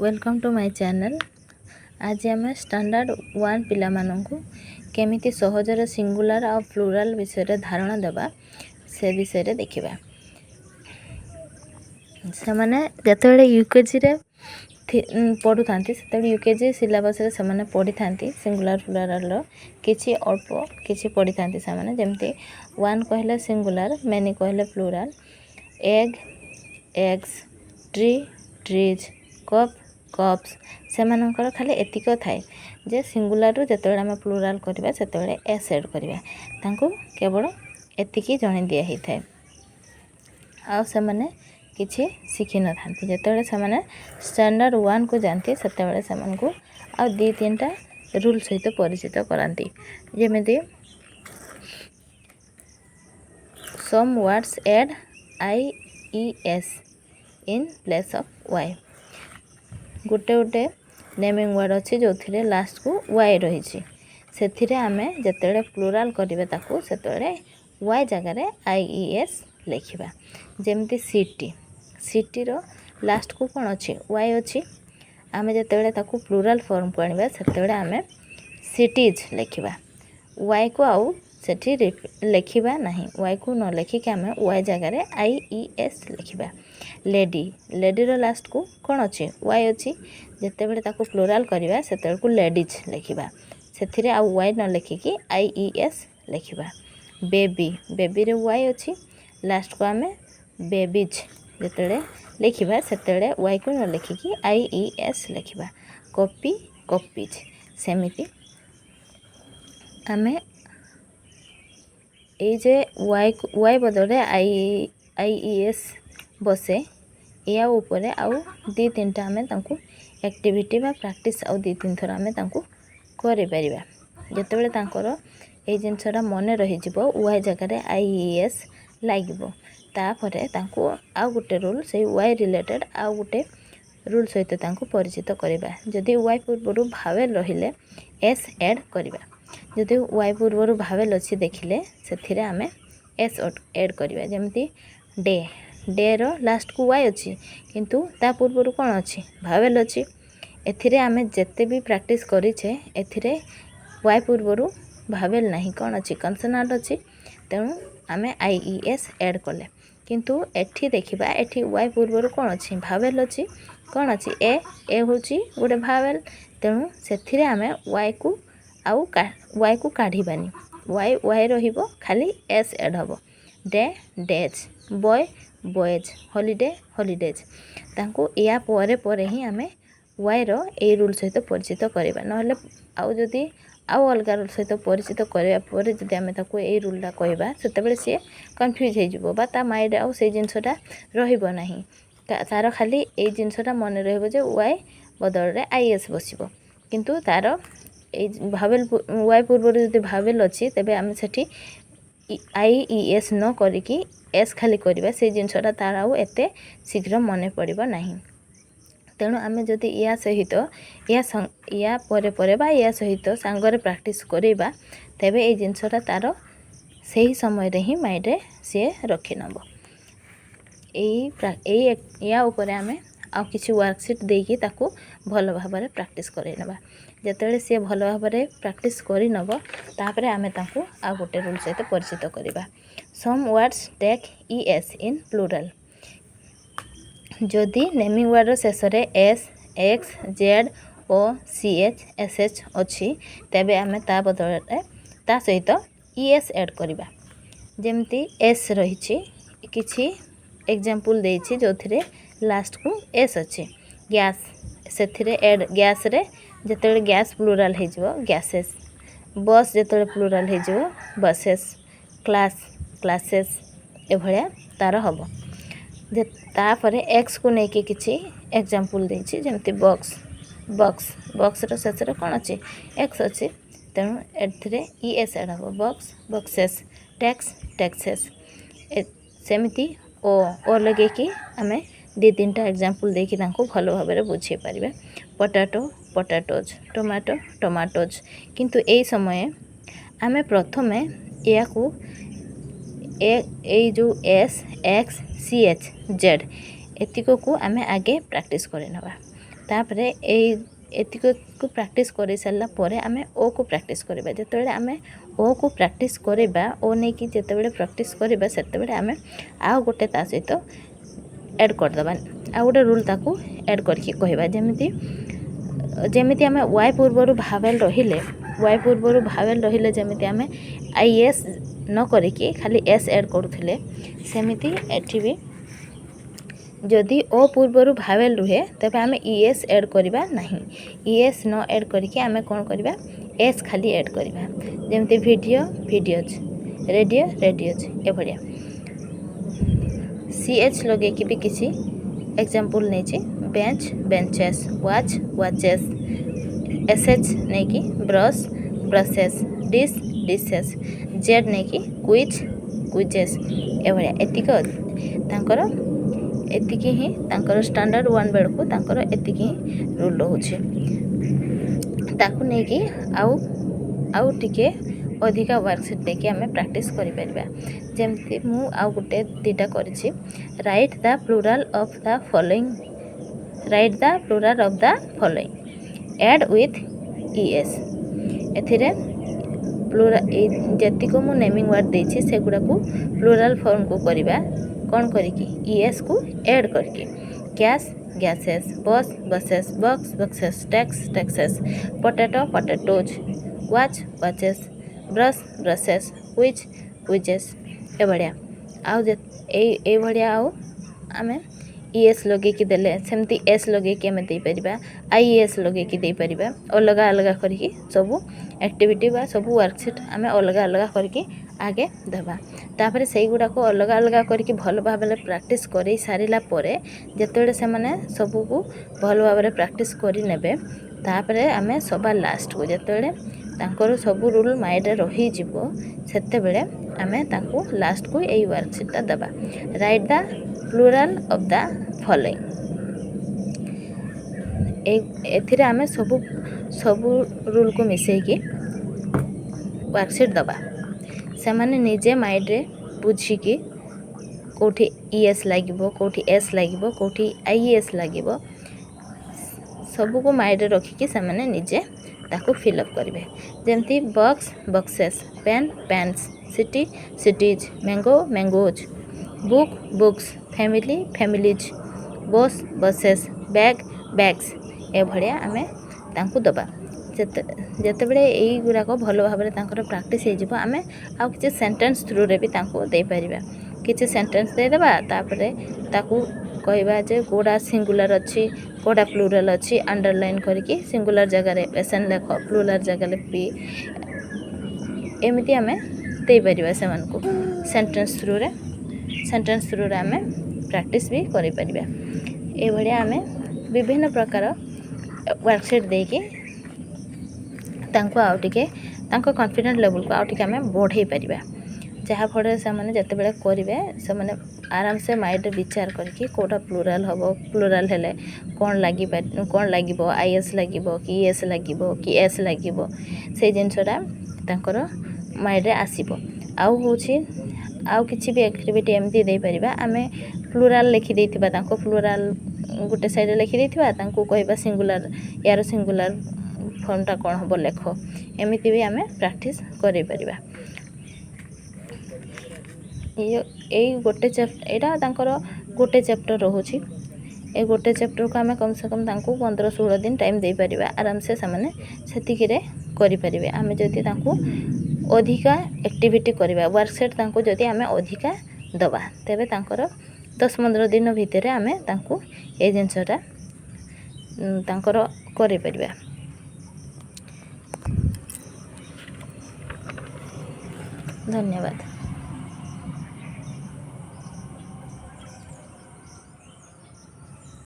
Welcome to my channel. आज आम standard 1 पिला माननकु केमिति सहजरे सिंगुलर और प्लुराल विषय धारणा देबा से विषय देखिबा। से माने जतबेले यूकेजी रे पढ़ु थांती सेतबेले यूकेजी सिलेबस रे से माने पढ़ी थांती सिंगुलर प्लुराल रो किछि अल्प किछि पढ़ी थांती से माने जेमति 1 कहले सिंगुलर मेनी कहले plural egg eggs tree trees cup cups से मानकर खाली एतिक थाए जे सिंगुलर रु जतबेले आम प्लुराल करबा सेतबेले एस ऐड करबा तांको केवल एतिकी जणे दिया ही थाए आ से माने किछि शिखि न थांती जतबेले से माने स्टैंडर्ड 1 को जानती सेतबेले से मानकु आ दी तीनटा रूल सहित परिचित करांती जेमिति some words add I E S in place of Y गोटे गोटे नेमिंग वर्ड अच्छी जो थे लास्ट को वाई रही से आमे जतबेले प्लुराल करिवे ताकू सेतबेले वाई जगह आई ई एस लिखिबा जेमती सिटी सिटी रो लास्ट को कौन अच्छी वाई अच्छी आमे जतबेले ताकू प्लुराल फॉर्म को आनिबा सेतबेले आमे सिटीज लिखिबा वाई को आउ सेठी लिखिबा नहीं वाई को न लिखिक आमे वाई जगह आई ई एस लिखिबा लेडी लेडी रो लास्ट को कौन अच्छी वाई अच्छी जितेबले ताको प्लुराल करवा से को लेडीज लिखिबा से आ वाई न लिखिकी आई ई एस लिखिबा बेबी बेबी रे वाई अच्छी लास्ट को आमे बेबीज जितेबले लिखिबा से वाई को न लिखिकी आई ई एस लिखिबा कॉपी कॉपीज सेमिति आमे ए जे वाई बदले आई ई एस बसे या ऊपर आउ दी तीन टा आमे तांको एक्टिविटी बा प्रैक्टिस आउ दी तीन थर आमे तांको करि परिबा जतबेले तांकर ए जिनसटा मने रही जिवो वाई जगह आई ई एस लागिवो तापरे तांको आउ गुटे रूल से वाई रिलेटेड आउ गुटे रूल सहित तांको परिचित करबा जदि वाई पूर्वरु भावेल रहिले एस ऐड करबा जदि वाई पूर्वरु भावेल अछि देखिले सेथिरे आमे एस ऐड करबा जेमति डे डे रो लास्ट को वाई अच्छी किंतु ता पूर्व कौन अच्छी भावेल अच्छी एथिरे आमे जेते भी प्रैक्टिस करिछे एथिरे वाई पूर्व भावेल नहीं कौन अच्छी कंसोनांट अच्छी तेणु आमे आई ई एस ऐड कले किंतु एठी देखिबा एठी वाई पूर्व कौन अच्छी भावेल अच्छी कौन अच्छी ए होची गोटे भावेल तेणु सेथिरे आमे वाई को आउ वाई को काढिबानी वाई वाई रहिबो खाली एस ऐड हबो day days boy boys holiday holidays तांको या परे परे ही आमे वाई रो ए रूल सहित परिचित करबा नहले आउ जदी आउ अलगा रूल सहित परिचित करबा परे जदी आमे ताको ए रूलटा कहबा सेतेबेले से कंफ्यूज हे जिवो बा ता माइंड आउ से जिंसटा रहिबो नाही तार खाली ए जिंसटा मन रहबो जे वाई बदल रे आई एस बसिबो किंतु तार ए भावेल वाई पूर्व जदी भावेल अछि तबे आमे सेठी आई ई एस न करिकी एस खाली करबा से जिनसटा तार आउ एते शीघ्र मने पड़िबो नाही तेणु आमे जदि या सहित या परे परे बा या सहित सांगरे प्रैक्टिस करबा तबे ए जिनसटा तार सही समय रे ही माइंड रे से रखि नबो ए या ऊपर आमे आ किछि वर्कशीट देकी ताको भलो भाबरे प्रैक्टिस करै नबा जतबेले से भलो भाबरे प्रैक्टिस करि नबो तापरे आमे ताको आ गोटे रूल सहित परिचित करबा some words take E S in plural जदि नेमिंग वर्ड शेष रे S X Z O C H S H अछि तबे आमे ता बदले ता सहित ई एस ऐड करबा जेमति एस रहिछि किछि एग्जांपल देछि जोथिरे लास्ट को एस अच्छे गैस से एड गैस रे जतबेले गैस प्लुराल हे जिवो गैसेस बस जतबेले प्लुराल हे जिवो बसेस क्लास क्लासेस ए भलिया तार हबो जे तापरे एक्स को नेकी किछि एग्जांपल देछि जेमति बॉक्स बॉक्स बॉक्स रो शेष रे कोन अछि एक्स अछि तेणु एथिरे ई एस ऐड हबो बॉक्स बॉक्सेस टैक्स टैक्सेस सेमिति ओ लगे कि आमे दी तीन टा एग्जांपल देखि तांको भलो भाबरे बुझे पारिबे पोटैटो पोटैटोज टोमाटो टोमाटोज किंतु ए समय आमे प्रथमे या को ए जो S X C H Z एतिको को आमे आगे प्रैक्टिस करे नबा तापरे एतिक को प्रैक्टिस कर सारा पर आम ओ को प्रैक्टिस करवा जो आम ओ को प्रैक्टिस करवा ओ नहीं कि जिते प्रैक्टिस करवा से आम आउ गोटे ता सहित ऐड करदे आ गोटे रूल ताकू ऐड करके कहवा जमी आम वाई पूर्वर भावेल वाई पूर्वर भावेल रहिले जमी आम आईएस न करिकी खाली एस ऐड करुले सेमिति एठी भी जदि ओ पूर्वर भावेल रुहे तबे आम ईएस ऐड करवा नहीं ईएस न ऐड करके आम कौन करवा एस खाली ऐड करवा जमती वीडियो वीडियोज रेडियो रेडियोज ए भाया सीएच लगे कि भी किसी एग्जांपल नहीं bench benches watch watches SH नहीं कि brush brushes dish dishes Z नहीं कि क्विज क्विजेस ए भाया एतिकी ही तांकर स्टैंडर्ड वन बेड को तांकर एतिकी ही रूल रोचे ताकू नहीं कि आउ टिके अधिका वर्कशीट देके आम प्रैक्टिस करि परिबा जेमती मु आउ गुटे दीटा करिछि write the plural of the following write the plural of the following add with ES एथिरे प्लूरल जति को मु नेमिंग वर्ड देछि से गुडा को प्लूरल फॉर्म को करबा कौन करिकी ईएस को ऐड करके gas gases bus buses box boxes tax taxes potato potatoes watch watches brush brushes quiz quizzes ए भाया आउ आम ईएस लगे कि देले सेमती एस लगे कि आम दे परिबा आईएस लगे कि दे परिबा अलग अलग करके सब एक्टिविटी बा सब वर्कशीट आम अलग अलग करके आगे देवा तापर से गुड़ा को अलग अलग करके भल भाव प्रैक्टिस कर सारा पर जिते से सबू को भल भाव प्रैक्टिस करने तापर आम सभा लास्ट को जिते सब रूल माइंड रही से बेले आम ताकू लास्ट को यही वर्कशीटा देवा write the plural of the following एथिरे आम सबू रूल को मिसेकी वर्कशीट दबा से माने निजे माइंड रे बुझिकी कोठी ईएस लागिबो कोठी एस लागिबो कोठी आईएस लागिबो सबू को माइंड रे रखिकी से माने निजे ताको फिलअप करेंगे जमती box boxes pen pens city cities mango mangoes book books family families bus buses bag bags ए भलिया आमे तांकु दबा जेते बेले एई गुराको भलो भाबरे तांकर प्रैक्टिस हे जिवो आमे आ किछ सेंटेंस थ्रू रे भी तांकु दे परिबा किछ सेंटेंस दे देबा तापरे ताकु कहबा जे कोडा सिंगुलर अछि कोडा प्लूरल अछि अंडरलाइन करके सिंगुलर जगह रे एसन लेखो प्लूरल जगह रे पी एमिति आमे दे परिबा सेमान को सेंटेंस थ्रू रे आमे प्रैक्टिस भी करि परिबा ए भलिया आमे विभिन्न प्रकार वर्कशीट देके तांको आउ टिके तांको कॉन्फिडेंट लेवल को आउ टिके आमे बढ़ाई परिबा जहाँ फल से मैंने जिते बड़े करेंगे से मैंने आराम से माइंड विचार करके कौटा प्लूराल हम प्लूराल हेले कौन लगे आईएस लगे कि एस लगे कि एस लगे से जिनसटा तांकर माइंड रे आसीबो आउ होछि आउ किछि भी एक्टिविटी एमती दे परिबा आमे प्लूराल लिखि देथिबा तांको प्लूराल गोटे साइड लिखि देथिबा तांको कहबा सिंगुलर यार सिंगुलर फॉर्मटा कौन हम लेख एमती भी आमे प्रैक्टिस करि परिबा ये गोटे चैप्टर यहाँ तांकर गोटे चैप्टर रोचे ए गोटे चैप्टर को आम कम से कम 15-16 दिन टाइम दे परिबा आराम से सामने सेतिकी रे करि परिबे आमे जदि तांको अधिका एक्टिविटी करबा वर्कशीट तांको जदि आमे अधिका दबा तेबे तांकर 10-15 दिन भितर आमे तांको ए जिनसटा तांकर करि परिबा। धन्यवाद।